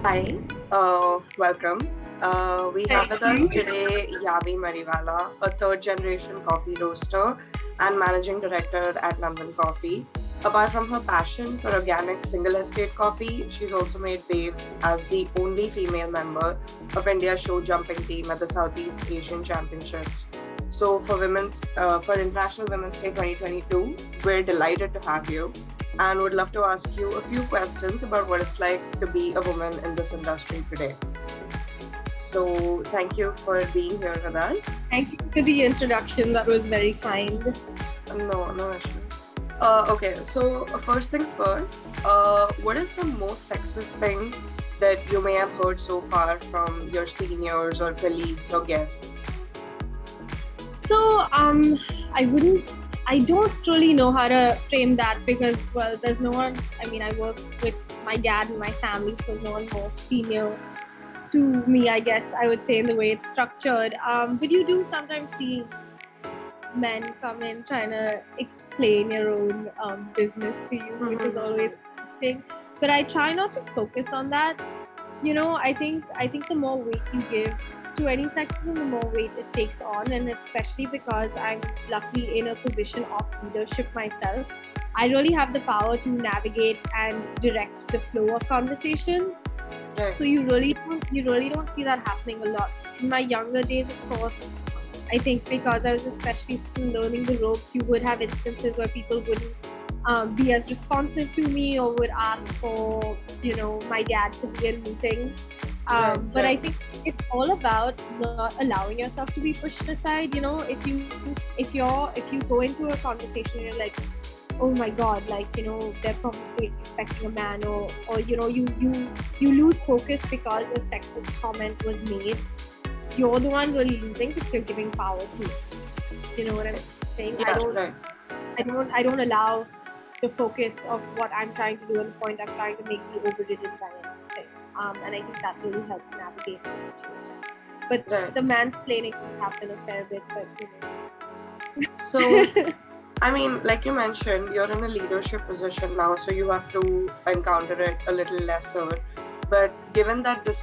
Hi, welcome. We have with Thank us you. today Yahvi Mariwala, a third generation coffee roaster and managing director at Nandan Coffee. Apart from her passion for organic single estate coffee, she's also made waves as the only female member of India's show jumping team at the Southeast Asian Championships. So, for International Women's Day 2022, we're delighted to have you and would love to ask you a few questions about what it's like to be a woman in this industry today. So, thank you for being here with us. Thank you for the introduction. That was very kind. No issue. Okay, so first things first, what is the most sexist thing that you may have heard so far from your seniors or colleagues or guests? So, I don't really know how to frame that because, well, there's no one. I work with my dad and my family, so there's no one more senior to me, I guess I would say, in the way it's structured. But you do sometimes see men come in trying to explain your own business to you, which is always interesting. But I try not to focus on that. I think the more weight you give to any sexism, the more weight it takes on, and especially because I'm luckily in a position of leadership myself, I really have the power to navigate and direct the flow of conversations. Right. So you really don't see that happening a lot. In my younger days, of course, I think because I was especially still learning the ropes, you would have instances where people wouldn't be as responsive to me or would ask for, my dad to be in meetings. But I think it's all about not allowing yourself to be pushed aside. If you go into a conversation and you're like, oh my god, they're probably expecting a man, or you lose focus because a sexist comment was made. You're the one really losing because you're giving power to. You know what I'm saying? Yeah, I don't allow the focus of what I'm trying to do and the point I'm trying to make be overridden by anything. And I think that really helps navigate the situation. But the mansplaining has happened a fair bit, but So, I mean, like you mentioned, you're in a leadership position now, so you have to encounter it a little lesser. But given that this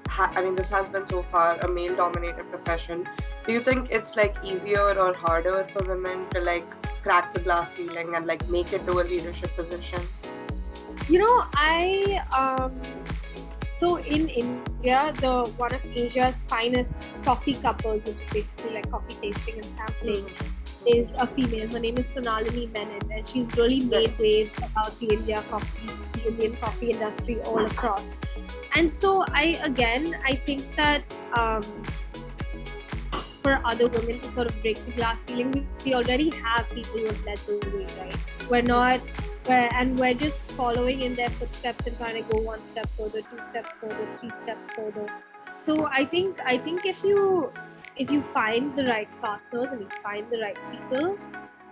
has been so far a male-dominated profession, do you think it's like easier or harder for women to like crack the glass ceiling and like make it to a leadership position? So in India, the one of Asia's finest coffee cuppers, which is basically like coffee tasting and sampling, is a female. Her name is Sonalini Menon, and she's really made waves about the Indian coffee industry all across. And so I think that for other women to sort of break the glass ceiling, we already have people who have led the way, right? We're just following in their footsteps and trying to go one step further, 2 steps further, 3 steps further. So I think if you find the right partners and you find the right people,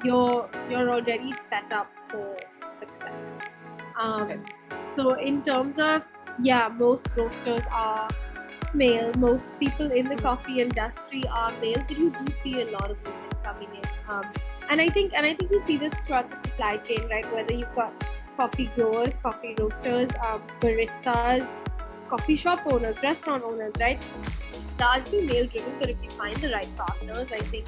you're already set up for success. So in terms of, most roasters are male, most people in the coffee industry are male, but you do see a lot of women coming in. And I think you see this throughout the supply chain, right? Whether you've got coffee growers, coffee roasters, baristas, coffee shop owners, restaurant owners, right? Largely male driven, but if you find the right partners, I think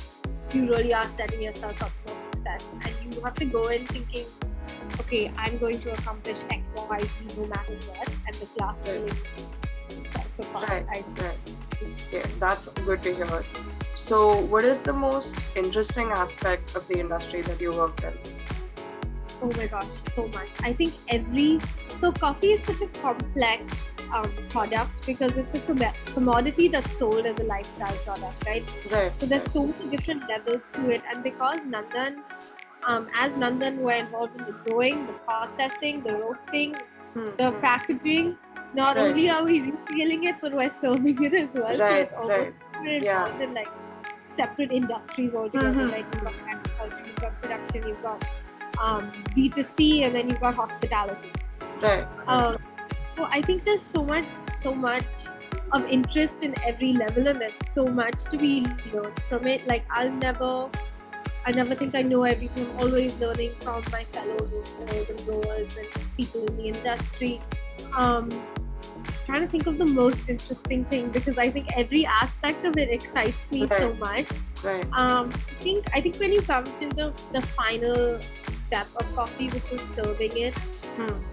you really are setting yourself up for success. And you have to go in thinking, okay, I'm going to accomplish X, Y, Z no matter what, and the glass ceiling is itself a part. Right. Yeah, that's good to hear. So, what is the most interesting aspect of the industry that you worked in? Oh my gosh, so much. I think coffee is such a complex product because it's a commodity that's sold as a lifestyle product, right? So there's so many different levels to it, and because as Nandan, we're involved in the growing, the processing, the roasting, the packaging. Not only are we retailing it, but we're serving it as well. So it's almost involved in like separate industries altogether. Like you've got agriculture, you've got production, you've got D2C, and then you've got hospitality. So I think there's so much of interest in every level, and there's so much to be learned from it. Like I never think I know everything. I'm always learning from my fellow roasters and growers and people in the industry. trying to think of the most interesting thing, because I think every aspect of it excites me so much. Right. I think when you come to the final step of coffee, which is serving it,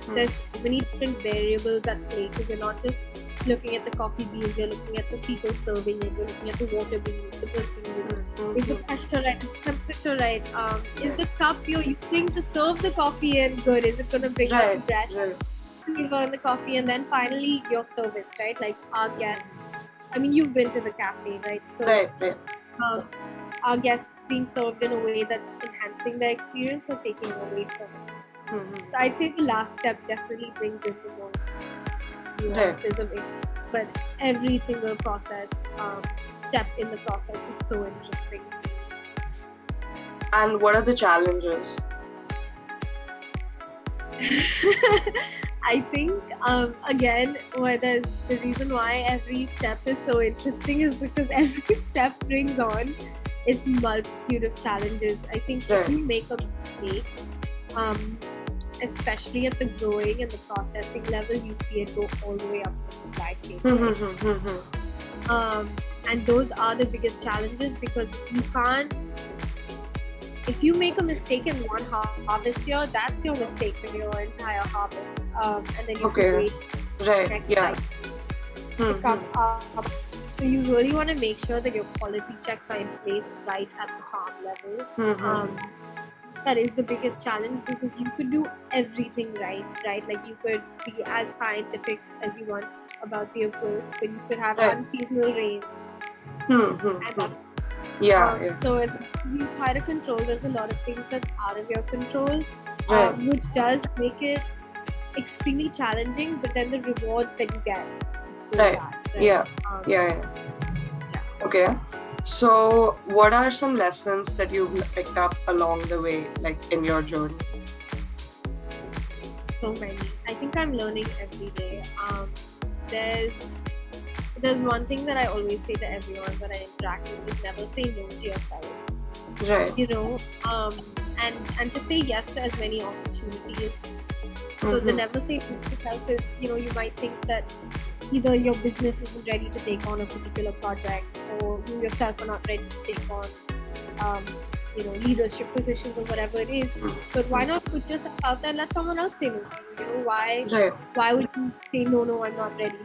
there's so many different variables at play, because you're not just looking at the coffee beans, you're looking at the people serving it, you're looking at the water being used, the milk being used, is the pressure right, is the temperature right, is the cup you're using to serve the coffee in good, is it going to bring out the breath, flavor in the coffee, and then finally your service, right? Like our guests, I mean, you've been to the cafe, right? So our guests being served in a way that's enhancing their experience or taking away from it. So I'd say the last step definitely brings in the most nuances of it, but every single process, step in the process is so interesting. And what are the challenges? I think again, there's the reason why every step is so interesting is because every step brings on its multitude of challenges. I think if you make a mistake, especially at the growing and the processing level, you see it go all the way up the supply chain. And those are the biggest challenges, because you can't, if you make a mistake in one harvest year, that's your mistake in your entire harvest. And then you wait next cycle to come up. So you really want to make sure that your quality checks are in place right at the farm level. That is the biggest challenge, because you could do everything right? Like you could be as scientific as you want about the approach, but you could have unseasonal rain. And that's so as you try to control, there's a lot of things that's out of your control, which does make it extremely challenging, but then the rewards that you get. Okay. So what are some lessons that you've picked up along the way, like in your journey? So many. I think I'm learning every day. There's one thing that I always say to everyone that I interact with is never say no to yourself. Right. You know, and to say yes to as many opportunities. So the never say no to yourself is, you might think that either your business isn't ready to take on a particular project, or you yourself are not ready to take on, leadership positions or whatever it is. But why not put yourself out there and let someone else say no to you? Why would you say no, I'm not ready?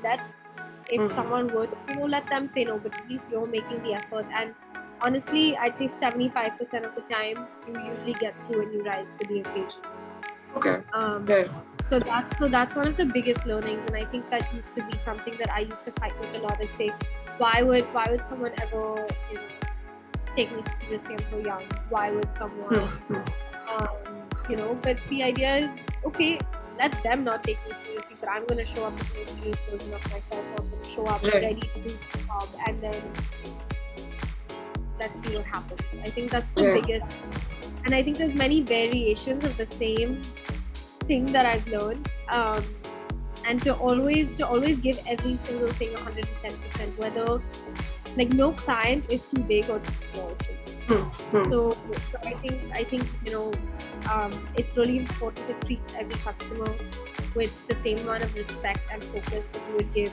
If someone would, let them say no, but at least you're making the effort. And honestly, I'd say 75% of the time, you usually get through and you rise to the occasion. Okay. So that's one of the biggest learnings, and I think that used to be something that I used to fight with a lot. Is say, why would someone ever take me seriously? I'm so young. Why would someone But the idea is, okay, let them not take me seriously, but I'm going to show up with a serious version of myself. I'm going to show up ready to do the job, and then let's see what happens. I think that's the biggest, and I think there's many variations of the same thing that I've learned, and to always give every single thing 110%, whether no client is too big or too small to me. So I think it's really important to treat every customer with the same amount of respect and focus that you would give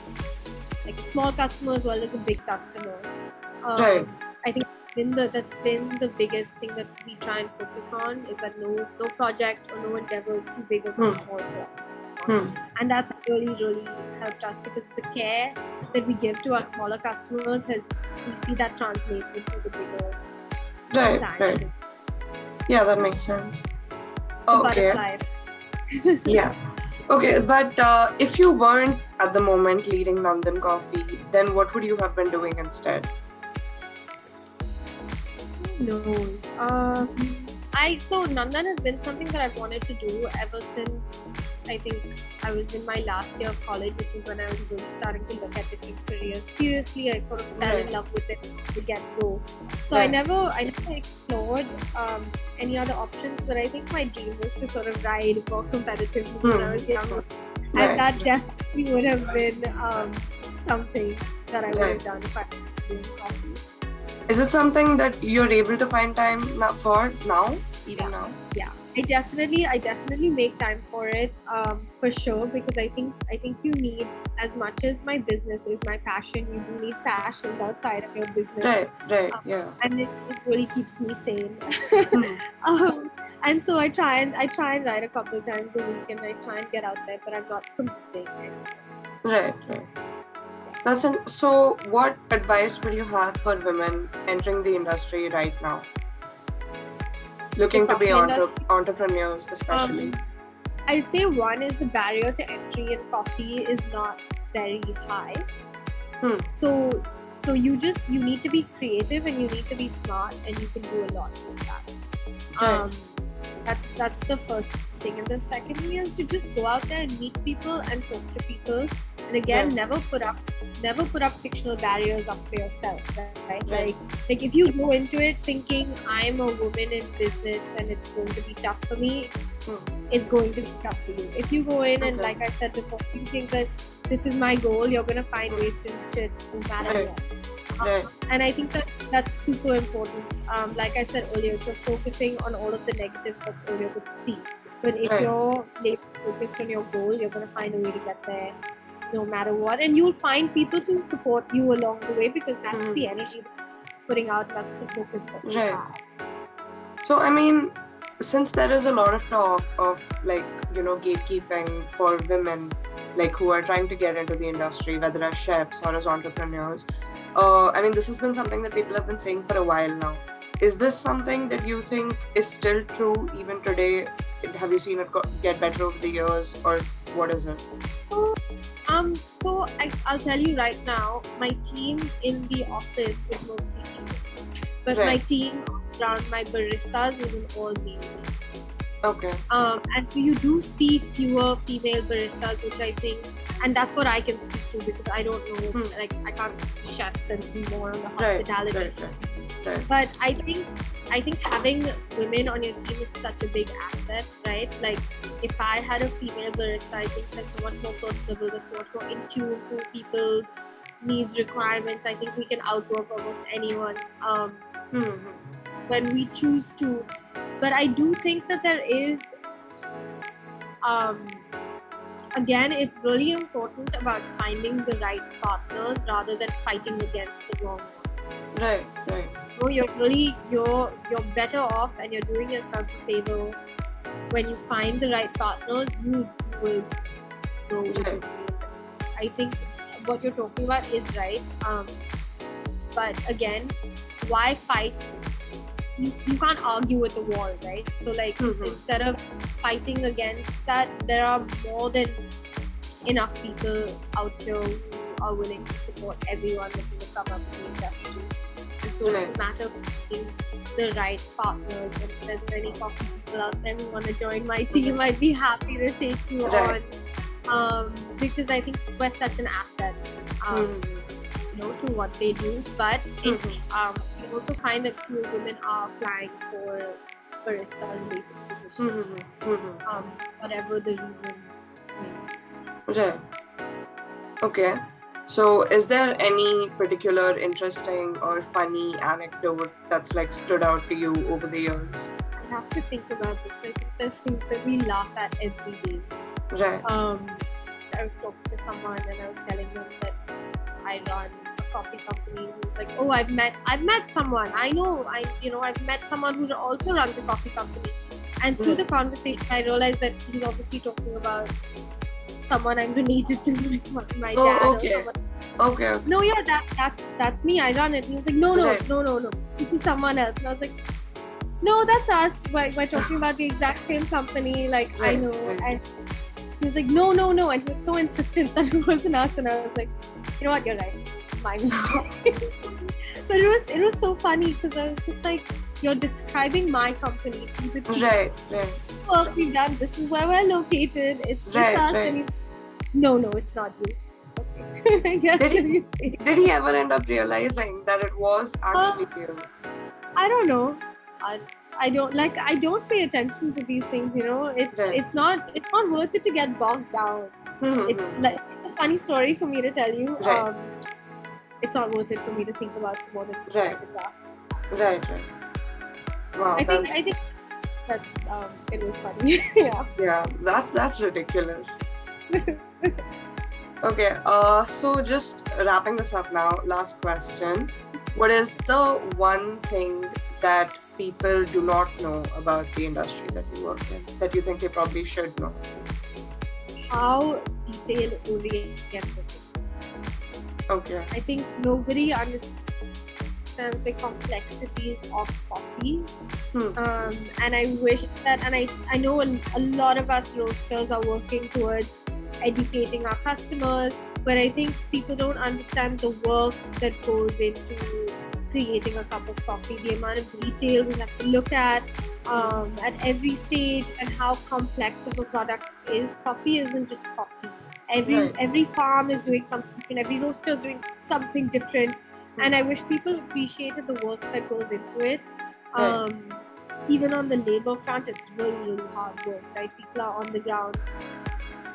a small customer as well as a big customer. I think that's been the biggest thing that we try and focus on, is that no project or no endeavor is too big or too small for us. And that's really, really helped us, because the care that we give to our smaller customers we see that translate into the bigger clients. Yeah, that makes sense. Okay. Yeah. Okay, but if you weren't at the moment leading Nandan Coffee, then what would you have been doing instead? Knows. So Nandan has been something that I've wanted to do ever since I think I was in my last year of college, which was when I was really starting to look at different careers seriously. I sort of fell in love with it to get go. So I never explored any other options, but I think my dream was to sort of ride more competitively when I was younger, and that definitely would have been something that I would have done if I was doing coffee. Is it something that you're able to find time for now? Yeah. I definitely make time for it, for sure, because I think you need, as much as my business is my passion, you do need passions outside of your business. Right, yeah. And it really keeps me sane. Hmm. And so I try and write a couple of times a week, and I try and get out there, but I'm not committing. Right. So what advice would you have for women entering the industry right now? Looking to be entrepreneurs, especially. I'd say one is the barrier to entry in coffee is not very high. So you need to be creative, and you need to be smart, and you can do a lot with that. That's the first thing. And the second thing is to just go out there and meet people and talk to people. And again, never put up fictional barriers up for yourself, right? Like if you go into it thinking I'm a woman in business and it's going to be tough for me, it's going to be tough for you. If you go in and, like I said before, you think that this is my goal, you're going to find ways to reach it no matter what. And I think that's super important. Like I said earlier, if you're focusing on all of the negatives, that's all you're going to see. But if you're focused on your goal, you're going to find a way to get there no matter what, and you'll find people to support you along the way, because that's the energy that you're putting out, that's the focus that you have. So I mean, since there is a lot of talk of gatekeeping for women, like who are trying to get into the industry, whether as chefs or as entrepreneurs, I mean, this has been something that people have been saying for a while now. Is this something that you think is still true even today? Have you seen it get better over the years, or what is it? So I'll tell you right now, my team in the office is mostly female, but my team around my baristas is an all male team. Okay. And so you do see fewer female baristas, which I think, and that's what I can speak to, because I don't know, like I can't be chefs and be more on the hospitality side. But I think having women on your team is such a big asset, right? Like if I had a female barista, I think they're so much more personable, they're so much more in tune to people's needs, requirements. I think we can outwork almost anyone when we choose to. But I do think that there is, again, it's really important about finding the right partners rather than fighting against the wrong ones. Right. So you're better off, and you're doing yourself a favor when you find the right partners. You will grow with it. I think what you're talking about is right. But again, why fight? You can't argue with the wall, right? So like instead of fighting against that, there are more than enough people out here who are willing to support everyone looking to come up in the industry. And so it's a matter of finding the right partners. And if there's any coffee people out there who want to join my team, I'd be happy to take you on. Because I think we're such an asset, to what they do. But you also find that few women are applying for barista-related positions, whatever the reason. Right. Okay. So is there any particular interesting or funny anecdote that's like stood out to you over the years? I have to think about this. I think there's things that we laugh at every day. Right. I was talking to someone and I was telling them that I run a coffee company. He was like, "Oh, I've met someone. I've met someone who also runs a coffee company." And through the conversation, I realized that he's obviously talking about someone I'm related to, like my dad or someone. Okay. No, yeah, that's me. I run it. And he was like, no. This is someone else. And I was like, no, that's us. We're talking about the exact same company. Like, I know. And he was like, no. And he was so insistent that it wasn't us. And I was like, you know what? You're right. My mistake. But it was so funny because I was just like, you're describing my company to the team. Right. Work we've done. This is where we're located. It's us. And no, it's not you. Okay. I guess did he ever end up realizing that it was actually you? I don't know. I don't pay attention to these things. It's not worth it to get bogged down. It's like a funny story for me to tell you. Right. It's not worth it for me to think about more than Right. Wow. I think it was funny. Yeah. Yeah, that's ridiculous. Okay, so just wrapping this up now, last question. What is the one thing that people do not know about the industry that you work in that you think they probably should know? How detail oriented it is. Okay. I think nobody understands the complexities of coffee. And I wish that, and I know a lot of us roasters are working towards educating our customers, but I think people don't understand the work that goes into creating a cup of coffee, the amount of detail we have to look at every stage, and how complex of a product is. Coffee isn't just coffee. Every farm is doing something different, every roaster is doing something different, and I wish people appreciated the work that goes into it. Even on the labor front, it's really, really hard work, right? People are on the ground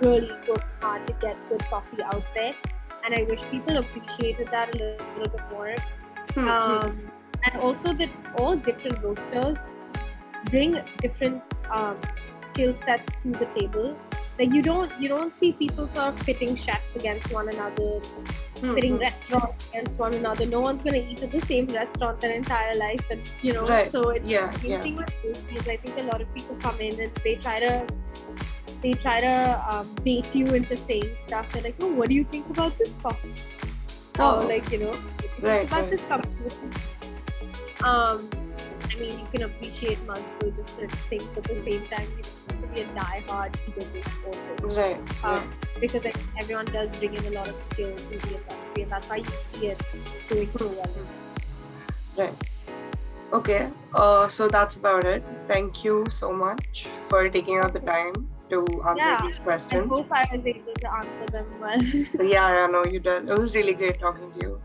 really working hard to get good coffee out there, and I wish people appreciated that a little bit more. And also that all different roasters bring different skill sets to the table. Like you don't see people sort of pitting chefs against one another, pitting restaurants against one another. No one's gonna eat at the same restaurant their entire life, and so it's the thing with roasters. I think a lot of people come in and they try to bait you into saying stuff. They're like, oh, what do you think about this coffee? About this coffee. I mean, you can appreciate multiple different things at the same time. You don't have to be a die-hard egotist or this. Because I think everyone does bring in a lot of skill to the industry, and that's why you see it doing so well. Right. Okay. So that's about it. Thank you so much for taking out the time to answer these questions. I hope I was able to answer them well. Yeah, no, you did. It was really great talking to you.